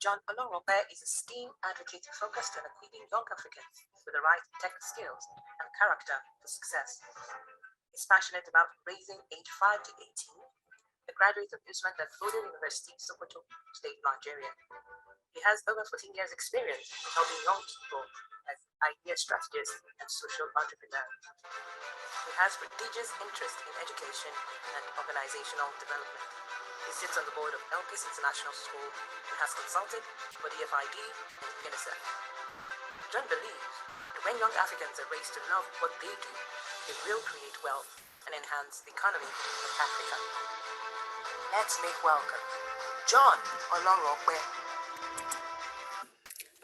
John Olorunoope is a STEAM advocate focused on equipping young Africans with the right tech skills and character for success. He's passionate about raising age 5 to 18, a graduate of Usman Danfodio University, Sokoto State, Nigeria. He has over 14 years experience helping young people as idea strategists and social entrepreneurs. He has prodigious interest in education and organizational development. He sits on the board of Elkis International School and has consulted for the FID and UNICEF. John believes that when young Africans are raised to love what they do, it will create wealth and enhance the economy of Africa. Let's make welcome John Olorunoope.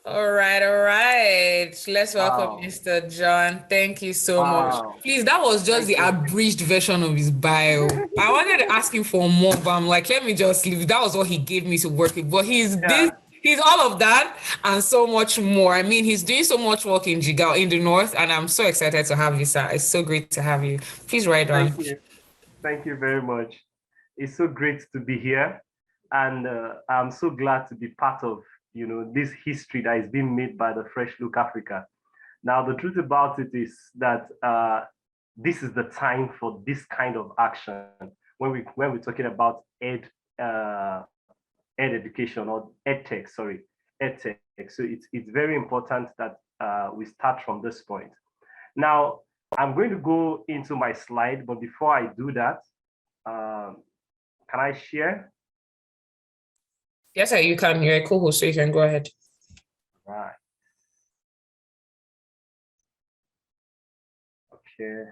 All right. Let's welcome Mr. John. Thank you so much. Please, that was just the abridged version of his bio. I wanted to ask him for more, but I'm like, let me just leave. That was what he gave me to work with. But he's all of that and so much more. I mean, he's doing so much work in Jigawa in the north, and I'm so excited to have you, sir. It's so great to have you. Please write down. Thank you very much. It's so great to be here, and I'm so glad to be part of this history that is being made by the Fresh Look Africa. Now, the truth about it is that this is the time for this kind of action when we're talking about ed education or edtech. So it's very important that we start from this point. Now, I'm going to go into my slide, but before I do that, can I share? Yes, sir, you can. You're a co-host, so you can go ahead. Right. Okay.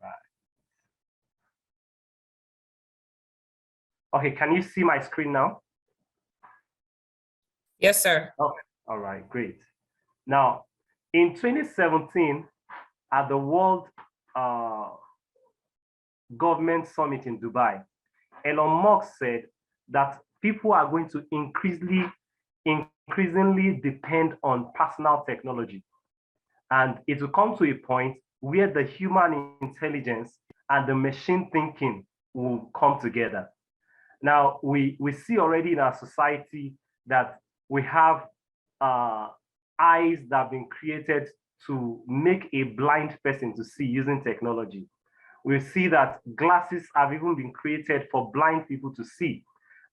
Right. Okay, can you see my screen now? Yes, sir. Okay. All right, great. Now, in 2017, at the World Government Summit in Dubai, Elon Musk said that people are going to increasingly depend on personal technology. And it will come to a point where the human intelligence and the machine thinking will come together. Now, we see already in our society that we have eyes that have been created to make a blind person to see using technology. We see that glasses have even been created for blind people to see.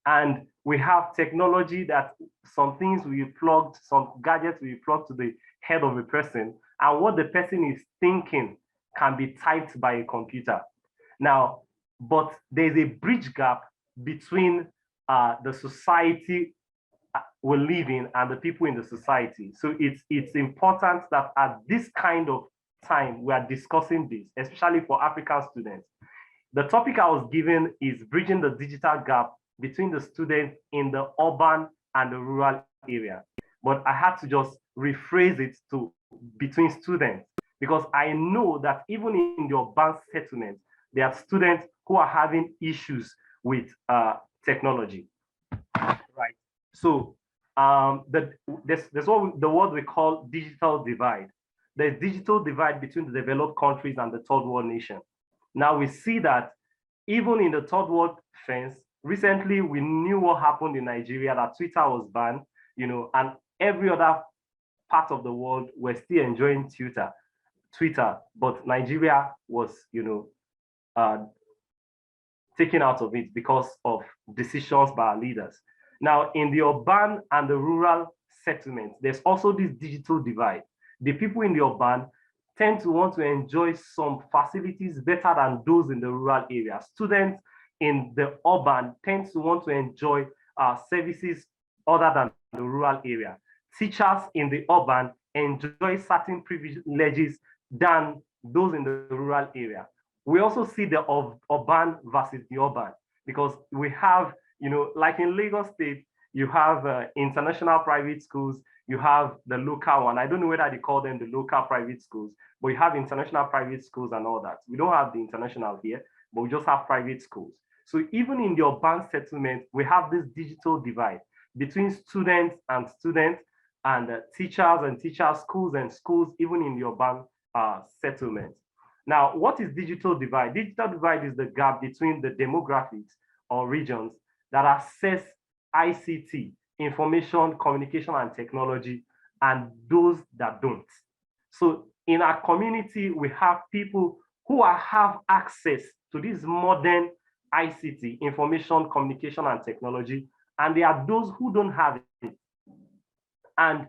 And we have technology that some things we plugged, some gadgets we plug to the head of a person, and what the person is thinking can be typed by a computer. Now, but there's a bridge gap between the society we live in and the people in the society. So it's important that at this kind of time we are discussing this, especially for African students. The topic I was given is bridging the digital gap between the students in the urban and the rural area. But I had to just rephrase it to between students, because I know that even in the urban settlement, there are students who are having issues with technology, right? So there's what the word we call digital divide. There's digital divide between the developed countries and the third world nation. Now we see that even in the third world fence, recently we knew what happened in Nigeria, that Twitter was banned, and every other part of the world were still enjoying Twitter, but Nigeria was, taken out of it because of decisions by our leaders. Now, in the urban and the rural settlements, there's also this digital divide. The people in the urban tend to want to enjoy some facilities better than those in the rural area. Students in the urban tend to want to enjoy services other than the rural area. Teachers in the urban enjoy certain privileges than those in the rural area. We also see the urban versus the urban, because we have, like in Lagos State, you have international private schools, you have the local one. I don't know whether they call them the local private schools, but you have international private schools and all that. We don't have the international here, but we just have private schools. So even in the urban settlement, we have this digital divide between students and teachers and teachers, schools and schools, even in the urban settlement. Now, what is digital divide? Digital divide is the gap between the demographics or regions that access ICT, information, communication, and technology, and those that don't. So in our community, we have people who have access to this modern ICT, information, communication, and technology, and there are those who don't have it. And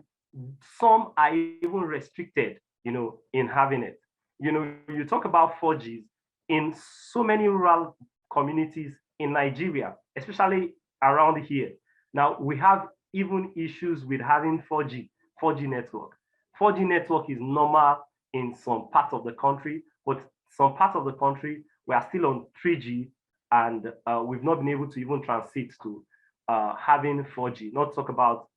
some are even restricted, in having it. You talk about 4Gs in so many rural communities in Nigeria, especially around here. Now, we have even issues with having 4G network. 4G network is normal in some parts of the country, but some parts of the country, we are still on 3G, and we've not been able to even transit to having 4G, not talk about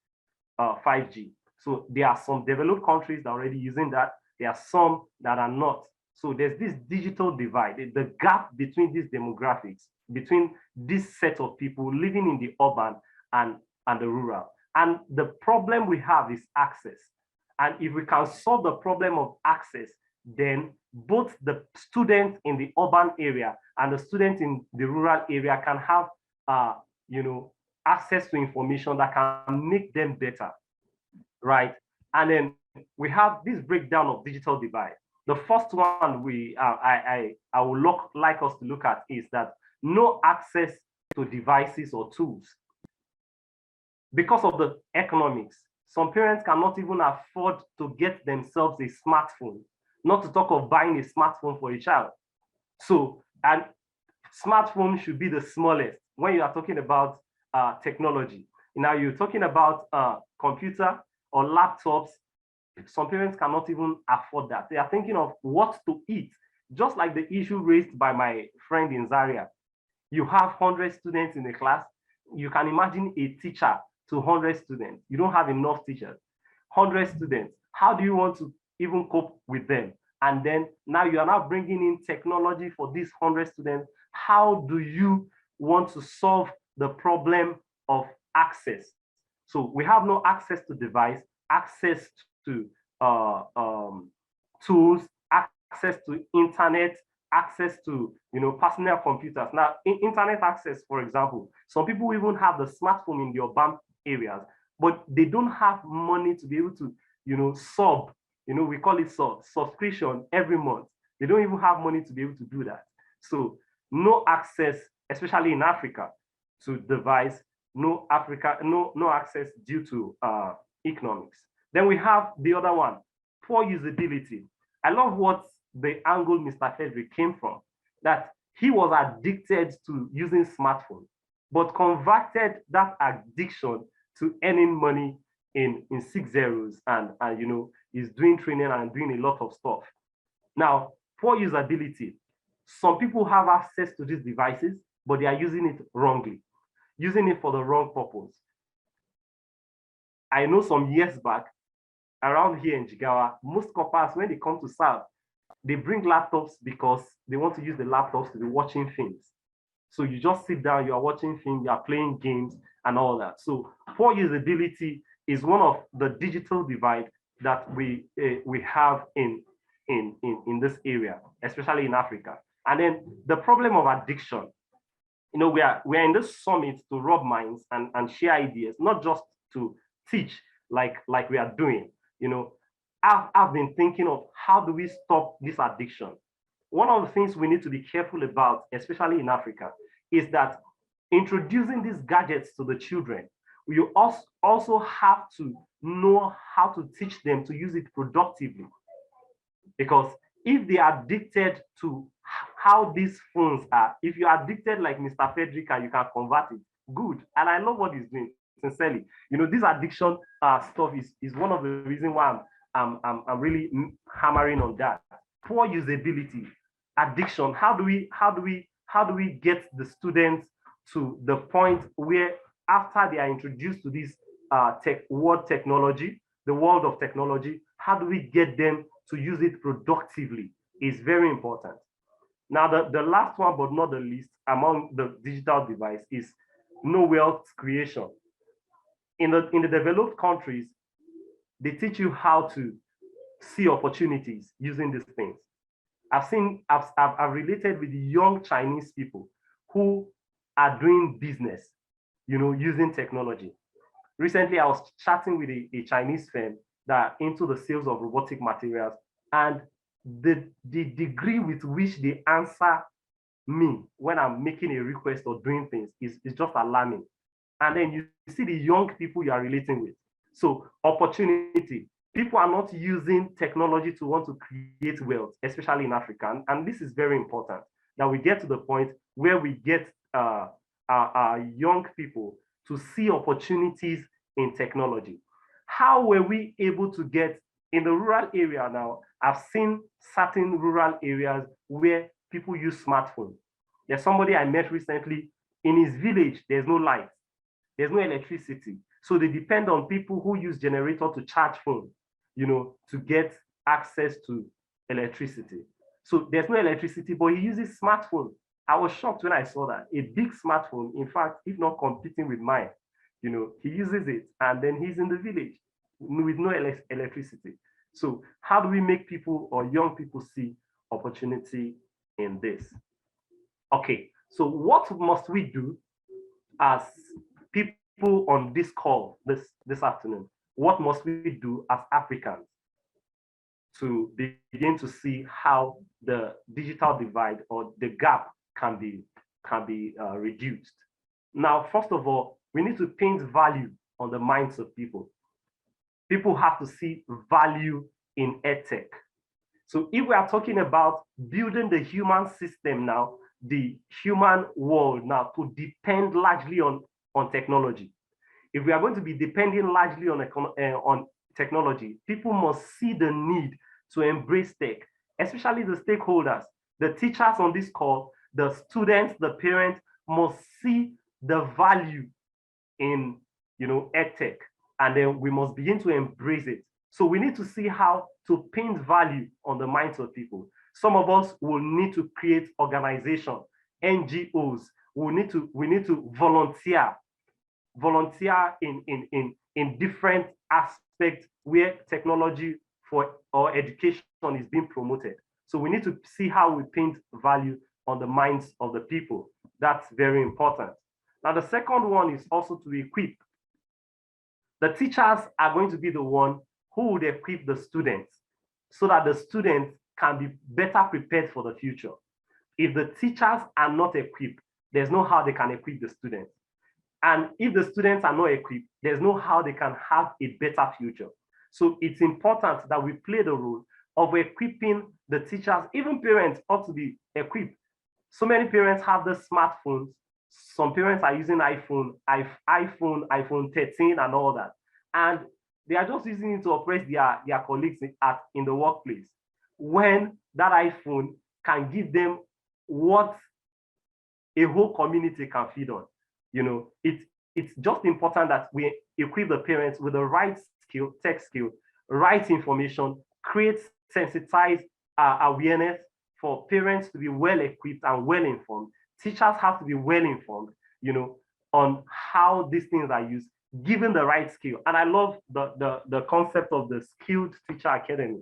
5G. So there are some developed countries that are already using that. There are some that are not. So there's this digital divide, the gap between these demographics, between this set of people living in the urban and the rural. And the problem we have is access. And if we can solve the problem of access, then both the students in the urban area and the students in the rural area can have, access to information that can make them better, right? And then we have this breakdown of digital divide. The first one I would like us to look at is that no access to devices or tools. Because of the economics, some parents cannot even afford to get themselves a smartphone, not to talk of buying a smartphone for a child. So, and smartphone should be the smallest when you are talking about technology. Now you're talking about computer or laptops. Some parents cannot even afford that. They are thinking of what to eat, just like the issue raised by my friend in Zaria. You have 100 students in a class. You can imagine a teacher to 100 students. You don't have enough teachers. 100 students. How do you want to even cope with them? And then now you are now bringing in technology for these 100 students. How do you want to solve the problem of access? So we have no access to device, access to tools, access to internet, access to personal computers. Now, internet access, for example, some people even have the smartphone in the urban areas, but they don't have money to be able to we call it subscription every month. They don't even have money to be able to do that. So no access, especially in Africa, to device, no access due to economics. Then we have the other one, poor usability. I love what the angle Mr. Frederick came from, that he was addicted to using smartphone, but converted that addiction to earning money in 6 zeros, and is doing training and doing a lot of stuff. Now, poor usability. Some people have access to these devices, but they are using it wrongly, using it for the wrong purpose. I know some years back, around here in Jigawa, most coppers, when they come to serve, they bring laptops because they want to use the laptops to be watching films. So you just sit down, you are watching films, you are playing games and all that. So poor usability is one of the digital divide that we have in this area, especially in Africa. And then the problem of addiction. We are in this summit to rub minds and share ideas, not just to teach like we are doing. I've been thinking of how do we stop this addiction. One of the things we need to be careful about, especially in Africa, is that introducing these gadgets to the children, you also have to know how to teach them to use it productively. Because if they are addicted to how these phones are, if you are addicted like Mr. Frederick and you can convert it, good. And I love what he's doing, sincerely. This addiction stuff is one of the reasons why I'm really hammering on that. Poor usability, addiction. How do we get the students to the point where after they are introduced to this the world of technology, how do we get them to use it productively is very important. Now, the last one, but not the least, among the digital device is no wealth creation. In the developed countries, they teach you how to see opportunities using these things. I've related with young Chinese people who are doing business, using technology. Recently, I was chatting with a Chinese firm that are into the sales of robotic materials, and the degree with which they answer me when I'm making a request or doing things is just alarming. And then you see the young people you are relating with. So opportunity. People are not using technology to want to create wealth, especially in Africa. And this is very important, that we get to the point where we get our young people to see opportunities in technology. How were we able to get in the rural area now? I've seen certain rural areas where people use smartphones. There's somebody I met recently in his village, there's no light, there's no electricity. So they depend on people who use generator to charge phone, to get access to electricity. So there's no electricity, but he uses smartphone. I was shocked when I saw that. A big smartphone, in fact, if not competing with mine, he uses it, and then he's in the village with no electricity. So how do we make people or young people see opportunity in this? Okay, so what must we do as people on this call this afternoon? What must we do as Africans to begin to see how the digital divide or the gap can be reduced? Now, first of all, we need to paint value on the minds of people. People have to see value in EdTech. So if we are talking about building the human system now, the human world now to depend largely on technology. If we are going to be depending largely on technology, people must see the need to embrace tech, especially the stakeholders, the teachers on this call, the students, the parents must see the value in EdTech, and then we must begin to embrace it. So we need to see how to paint value on the minds of people. Some of us will need to create organizations, NGOs. We need to volunteer in different aspects where technology or education is being promoted. So we need to see how we paint value on the minds of the people. That's very important. Now, the second one is also to equip. The teachers are going to be the one who would equip the students so that the students can be better prepared for the future. If the teachers are not equipped, there's no how they can equip the students. And if the students are not equipped, there's no how they can have a better future. So it's important that we play the role of equipping the teachers. Even parents ought to be equipped. So many parents have the smartphones. Some parents are using iPhone 13 and all that. And they are just using it to oppress their colleagues in the workplace, when that iPhone can give them what a whole community can feed on. It's just important that we equip the parents with the right skill, tech skill, right information, create sensitized awareness for parents to be well equipped and well informed. Teachers have to be well informed, on how these things are used, given the right skill. And I love the concept of the Skilled Teacher Academy.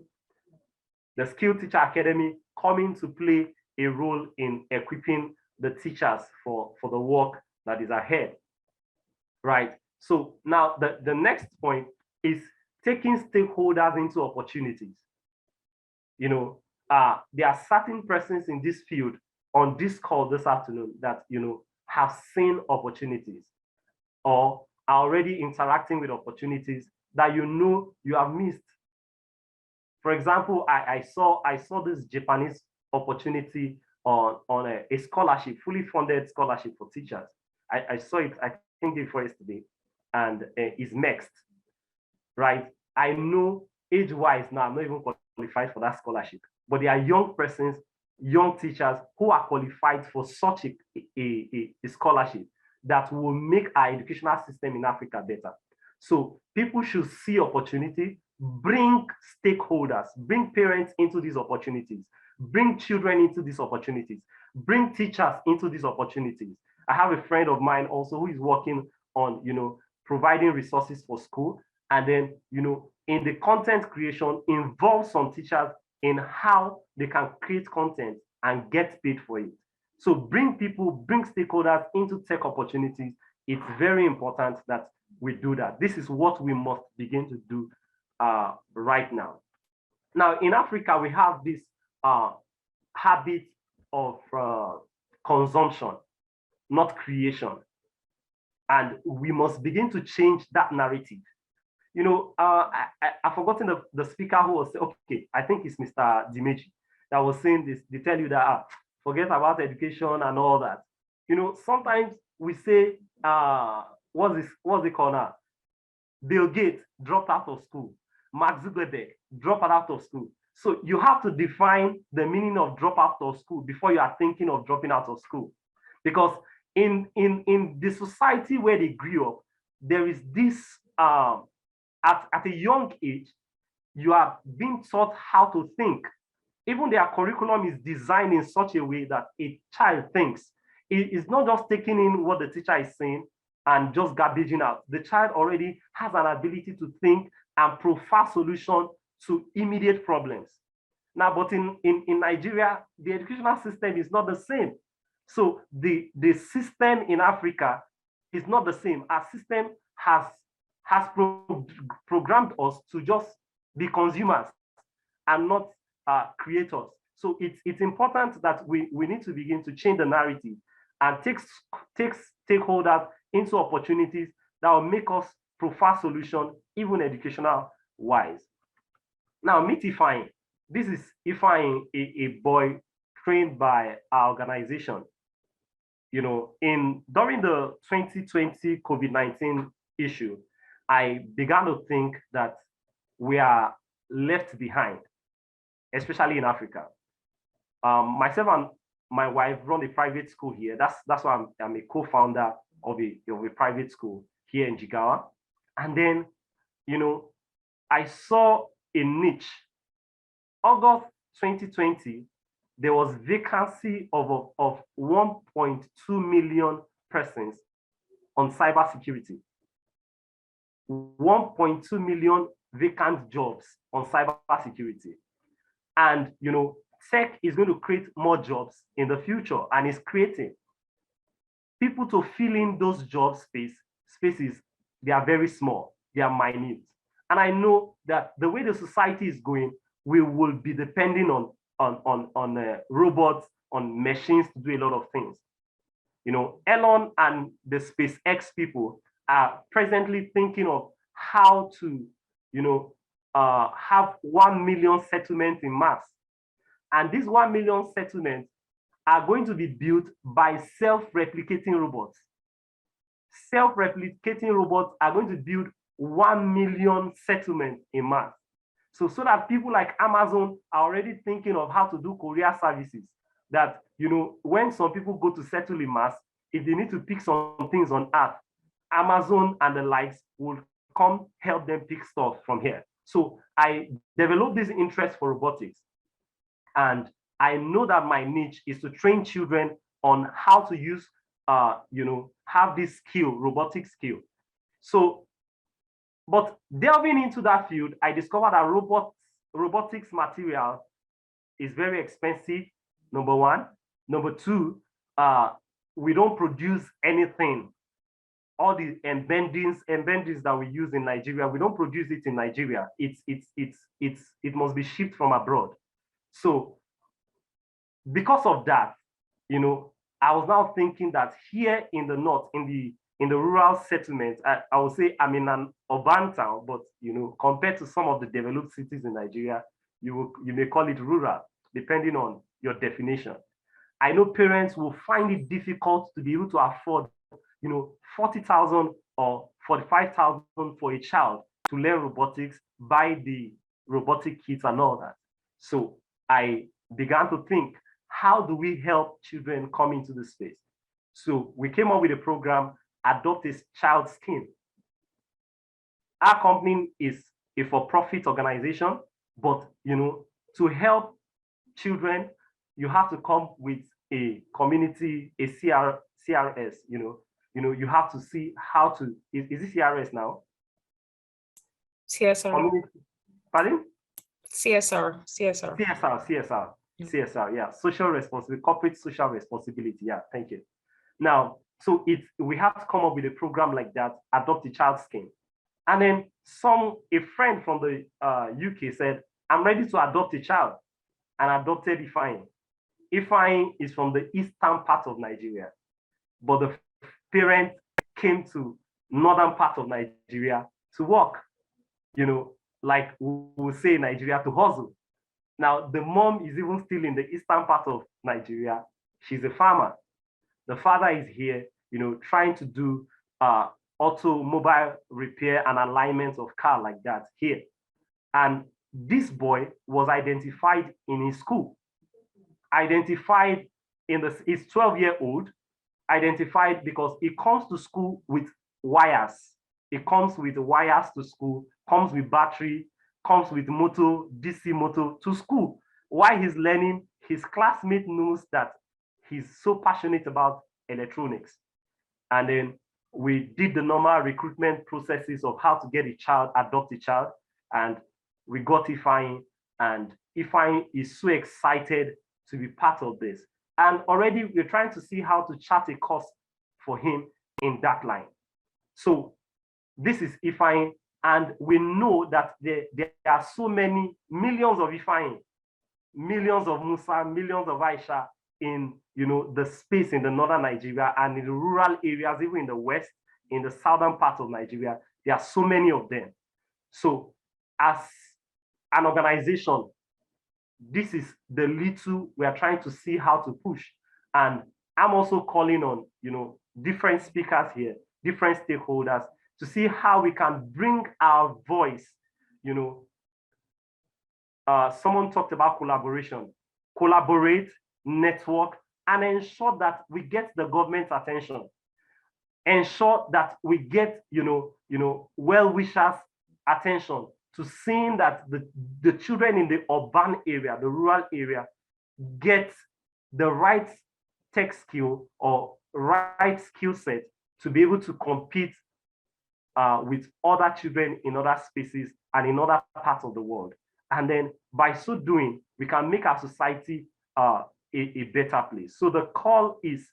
The Skilled Teacher Academy coming to play a role in equipping the teachers for the work that is ahead, right? So now the next point is taking stakeholders into opportunities. There are certain persons in this field on this call this afternoon that have seen opportunities or are already interacting with opportunities that you have missed. For example, I saw this Japanese opportunity on a scholarship, fully funded scholarship for teachers. I saw it, I think before yesterday, and it's next, right? I know age-wise now, I'm not even qualified for that scholarship, but there are young persons, young teachers who are qualified for such a scholarship that will make our educational system in Africa better. So people should see opportunity, bring stakeholders, bring parents into these opportunities, bring children into these opportunities, bring teachers into these opportunities. I have a friend of mine also who is working on, providing resources for school, and then, in the content creation, involve some teachers in how they can create content and get paid for it. So bring people, bring stakeholders into tech opportunities. It's very important that we do that. This is what we must begin to do right now. Now, in Africa, we have this habit of consumption, not creation. And we must begin to change that narrative. You know, I've forgotten the speaker who was, okay, I think it's Mr. Dimeji, that was saying this. They tell you that, forget about education and all that. You know, sometimes we say, what's it called now? Bill Gates dropped out of school. Mark Zuckerberg dropped out of school. So you have to define the meaning of drop out of school before you are thinking of dropping out of school. Because in the society where they grew up, there is this, at a young age, you are being taught how to think. Even their curriculum is designed in such a way that a child thinks. It is not just taking in what the teacher is saying and just garbaging out. The child already has an ability to think and provide solutions to immediate problems. Now, but in Nigeria, the educational system is not the same. So the system in Africa is not the same. Our system has programmed us to just be consumers and not creators. So it's important that we need to begin to change the narrative and take stakeholders into opportunities that will make us provide solutions, even educational wise. Now, meet Ifeanyi. This is Ifeanyi, a boy trained by our organization. You know, during the 2020 COVID-19 issue, I began to think that we are left behind, especially in Africa. Myself and my wife run a private school here. That's why I'm a co-founder of a private school here in Jigawa. And then, you know, I saw a niche. August 2020, there was vacancy of 1.2 million persons on cybersecurity. 1.2 million vacant jobs on cybersecurity. And, you know, tech is going to create more jobs in the future, and it's creating people to fill in those job spaces. They are very small, they are minute. And I know that the way the society is going, we will be depending on robots, on machines to do a lot of things. You know, Elon and the SpaceX people are presently thinking of how to, you know, have 1 million settlements in Mars. And these 1 million settlements are going to be built by self-replicating robots. Self-replicating robots are going to build 1 million settlements in Mars. So that people like Amazon are already thinking of how to do courier services. That, you know, when some people go to settle in Mars, if they need to pick some things on Earth, Amazon and the likes will come help them pick stuff from here. So I developed this interest for robotics. And I know that my niche is to train children on how to use, you know, have this skill, robotic skill. So, but delving into that field, I discovered that robotics material is very expensive, number one. Number two, we don't produce anything. All the embendings that we use in Nigeria, we don't produce it in Nigeria. It must be shipped from abroad. So because of that, you know, I was now thinking that here in the north, in the rural settlements, I would say I'm in an urban town, but you know, compared to some of the developed cities in Nigeria, you may call it rural, depending on your definition. I know parents will find it difficult to be able to afford, you know, 40,000 or 45,000 for a child to learn robotics, buy the robotic kits and all that. So I began to think, how do we help children come into the space? So we came up with a program, Adopt a Child Scheme. Our company is a for-profit organization, but you know, to help children, you have to come with a community, a CRS, you know, you have to see how to, is it CRS now? CSR. Pardon? CSR. CSR, yeah, social responsibility, corporate social responsibility. Yeah, thank you. Now, so we have to come up with a program like that, adopt a child scheme. And then a friend from the UK said, I'm ready to adopt a child, and adopted Ifeanyi. Ifeanyi is from the eastern part of Nigeria, but the parent came to northern part of Nigeria to work, like we will say in Nigeria, to hustle. Now, the mom is even still in the eastern part of Nigeria. She's a farmer. The father is here, trying to do automobile repair and alignment of car like that here. And this boy was identified in his school, he's 12-year-old, identified because he comes to school with wires. It comes with wires to school, comes with battery, comes with motor, DC motor to school. While he's learning, his classmate knows that he's so passionate about electronics. And then we did the normal recruitment processes of how to get a child, adopt a child, and we got Ifeanyi, and Ifeanyi is so excited to be part of this. And already we're trying to see how to chart a course for him in that line. So this is Ifeanyi, and we know that there are so many millions of Ifeanyi, millions of Musa, millions of Aisha in the space in the northern Nigeria and in the rural areas, even in the west, in the southern part of Nigeria. There are so many of them. So as an organization, this is the little we are trying to see how to push. And I'm also calling on different speakers here, different stakeholders, to see how we can bring our voice. Someone talked about collaboration, collaborate, network, and ensure that we get the government's attention. Ensure that we get, well-wishers' attention to seeing that the children in the urban area, the rural area, get the right tech skill or right skill set to be able to compete with other children in other spaces and in other parts of the world. And then by so doing, we can make our society a better place. So the call is,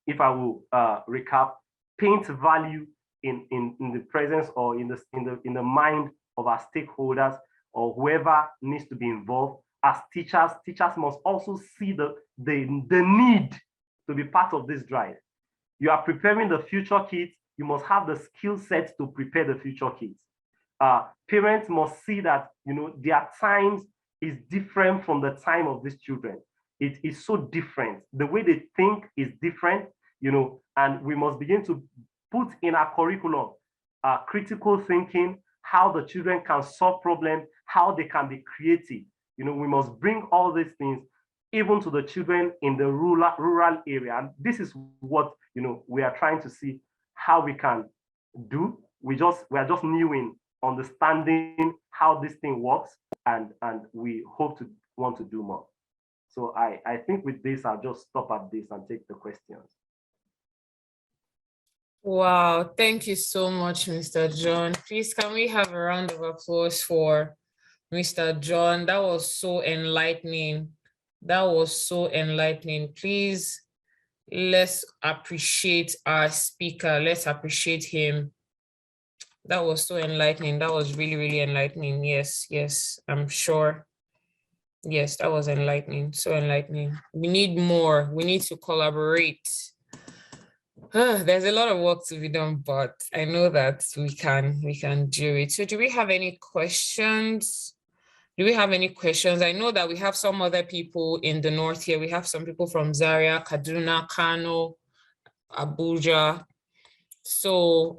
if I will recap, paint value in the presence or in the mind of our stakeholders or whoever needs to be involved. As teachers must also see the need to be part of this drive. You are preparing the future kids, you must have the skill set to prepare the future kids. Parents must see that their times is different from the time of these children. It is so different. The way they think is different, and we must begin to put in our curriculum critical thinking, how the children can solve problems, how they can be creative. We must bring all these things even to the children in the rural area. And this is what we are trying to see how we can do. We are just new in understanding how this thing works, and we hope to want to do more. So I think with this, I'll just stop at this and take the questions. Wow, thank you so much, Mr. John. Please, can we have a round of applause for Mr. John? That was so enlightening. That was so enlightening. Please, let's appreciate our speaker. Let's appreciate him. That was so enlightening. That was really, really enlightening. Yes, I'm sure. Yes, that was enlightening, so enlightening. We need more. We need to collaborate. There's a lot of work to be done, but I know that we can do it. So do we have any questions? I know that we have some other people in the north here. We have some people from Zaria, Kaduna, Kano, Abuja. So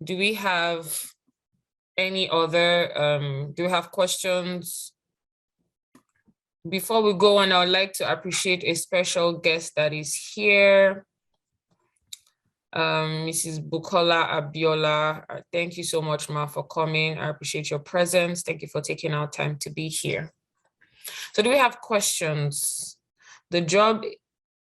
do we have any other, do we have questions? Before we go on, I would like to appreciate a special guest that is here. Mrs. Bukola Abiola, thank you so much, Ma, for coming. I appreciate your presence. Thank you for taking our time to be here. So do we have questions? The job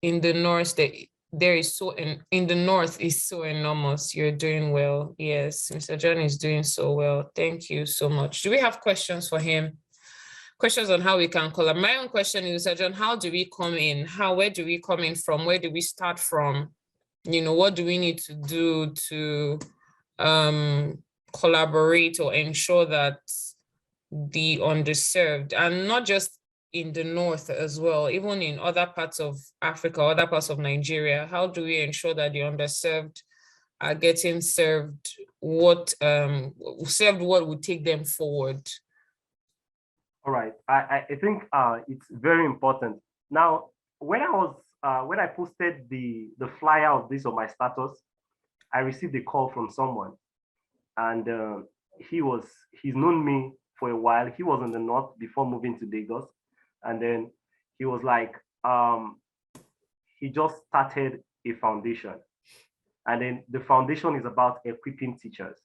in the north, the there is so in the north is so enormous. You're doing well. Yes, Mr. John is doing so well. Thank you so much. Do we have questions for him? Questions on how we can collab. My own question is, Mr. John, how do we come in? Where do we come in from? Where do we start from? What do we need to do to collaborate or ensure that the underserved, and not just in the north as well, even in other parts of Africa, other parts of Nigeria, how do we ensure that the underserved are getting served what would take them forward? All right, I think it's very important. Now, when I posted the flyer of this on my status, I received a call from someone, and he's known me for a while. He was in the north before moving to Lagos, and then he was like, he just started a foundation, and then the foundation is about equipping teachers,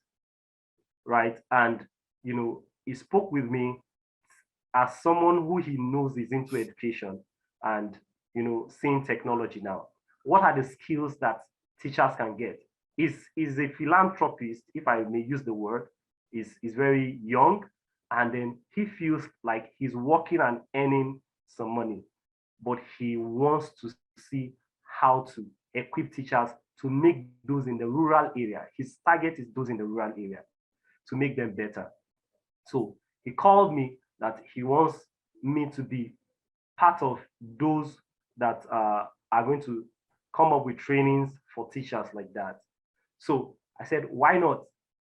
right? And he spoke with me as someone who he knows is into education and seeing technology now. What are the skills that teachers can get? Is a philanthropist, if I may use the word, is very young, and then he feels like he's working and earning some money, but he wants to see how to equip teachers to make those in the rural area. His target is those in the rural area to make them better. So he called me that he wants me to be part of those that are going to come up with trainings for teachers like that. So I said, why not?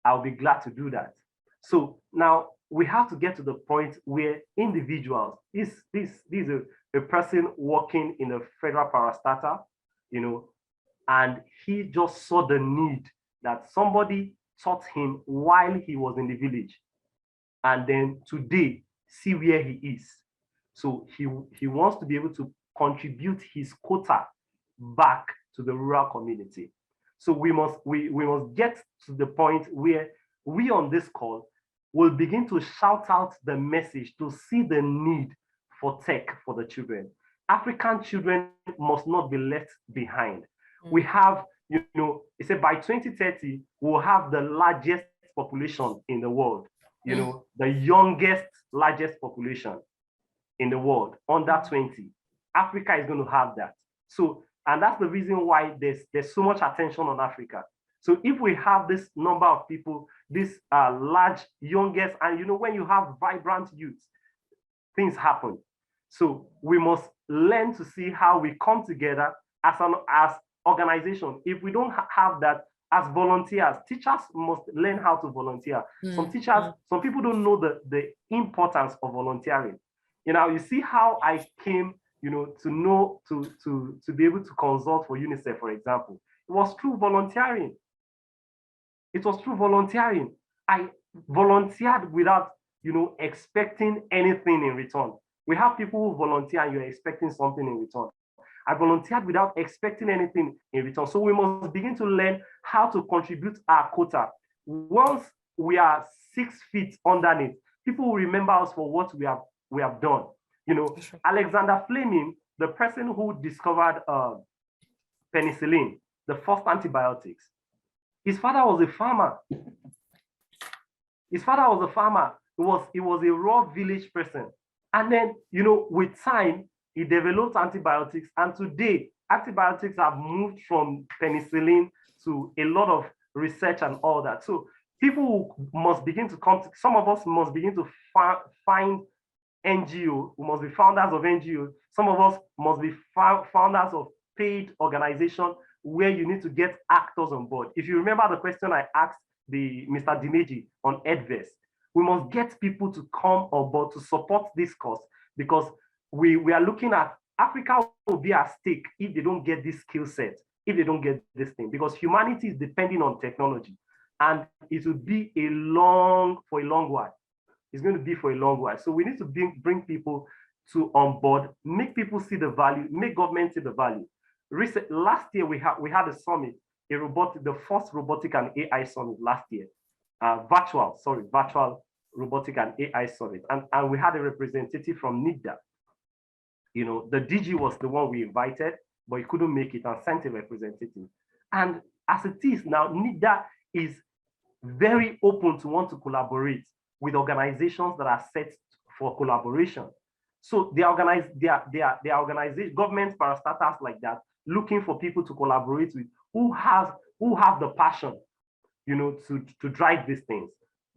I'll be glad to do that. So now we have to get to the point where individuals, this is a person working in a federal parastatal, and he just saw the need that somebody taught him while he was in the village. And then today, see where he is. So he wants to be able to contribute his quota back to the rural community. So we must get to the point where we on this call will begin to shout out the message to see the need for tech for the children. African children must not be left behind. We have, it said by 2030, we'll have the largest population in the world, the youngest, largest population in the world, under 20. Africa is going to have that. So, and that's the reason why there's so much attention on Africa. So if we have this number of people, this large, youngest, and when you have vibrant youth, things happen. So we must learn to see how we come together as organization. If we don't have that as volunteers, teachers must learn how to volunteer. Some people don't know the importance of volunteering. You see how I came, to be able to consult for UNICEF, for example. It was through volunteering. I volunteered without, expecting anything in return. We have people who volunteer and you're expecting something in return. I volunteered without expecting anything in return. So we must begin to learn how to contribute our quota. Once we are 6 feet underneath, people will remember us for what we have done. Alexander Fleming, the person who discovered penicillin, the first antibiotics, his father was a farmer. He was a raw village person. And then, with time, he developed antibiotics. And today, antibiotics have moved from penicillin to a lot of research and all that. So people must begin to some of us must begin to find NGO, we must be founders of NGO. Some of us must be founders of paid organization where you need to get actors on board. If you remember the question I asked Mr. Dimeji on EdVest, we must get people to come on board to support this cause, because we are looking at Africa will be at stake if they don't get this skill set, if they don't get this thing, because humanity is depending on technology, and it will be for a long while. It's going to be for a long while. So we need to bring people on board, make people see the value, make government see the value. Last year we had a summit, the first robotic and AI summit last year, virtual robotic and AI summit, and we had a representative from NIGDA. The DG was the one we invited, but he couldn't make it and sent a representative. And as it is now, NIDA is very open to want to collaborate with organizations that are set for collaboration. So they organize organization, government parastatals like that, looking for people to collaborate with who have the passion, to drive these things,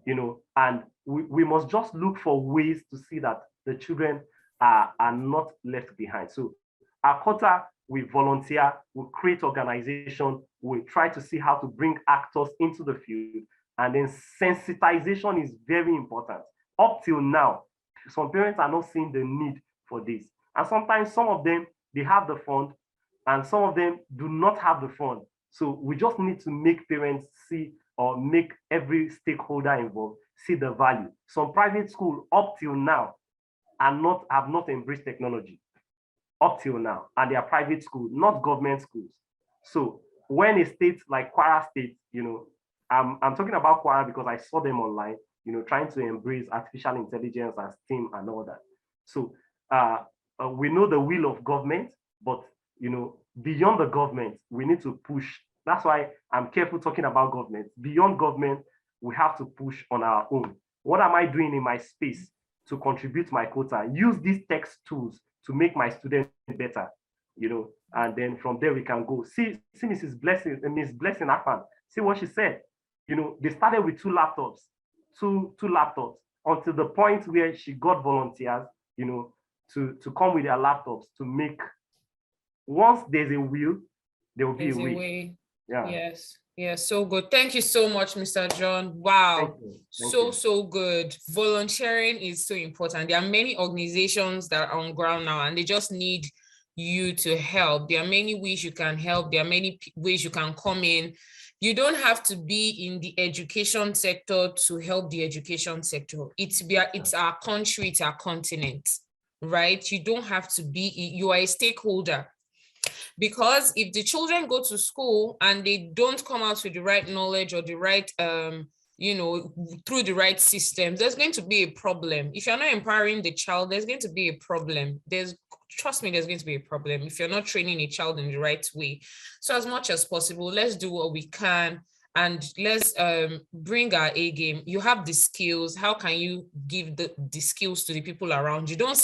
and we must just look for ways to see that the children are not left behind. So our quota, we volunteer, we create organization, we try to see how to bring actors into the field, and then sensitization is very important. Up till now, some parents are not seeing the need for this. And sometimes some of them, they have the fund, and some of them do not have the fund. So we just need to make parents see, or make every stakeholder involved see the value. Some private schools up till now have not embraced technology up till now, and they are private schools, not government schools. So when a state like Kwara State, I'm talking about Kwara because I saw them online, trying to embrace artificial intelligence and STEAM and all that. So we know the will of government, but beyond the government, we need to push. That's why I'm careful talking about government. Beyond government, we have to push on our own. What am I doing in my space to contribute my quota? Use these text tools to make my students better, and then from there we can go. See Mrs. Blessing, Miss Blessing Akpan, see what she said. They started with two laptops until the point where she got volunteers, to come with their laptops to make. Once there's a will, there will be a way. Yeah. Yes, so good. Thank you so much, Mr. John. Wow. Thank you. So good. Volunteering is so important. There are many organizations that are on ground now, and they just need you to help. There are many ways you can help. There are many ways you can come in. You don't have to be in the education sector to help the education sector. It's our country, it's our continent, right? You don't have to be, you are a stakeholder. Because if the children go to school and they don't come out with the right knowledge or the right, through the right systems, there's going to be a problem. If you're not empowering the child, there's going to be a problem. Trust me, there's going to be a problem if you're not training a child in the right way. So as much as possible, let's do what we can and let's bring our A game. You have the skills. How can you give the skills to the people around you? Don't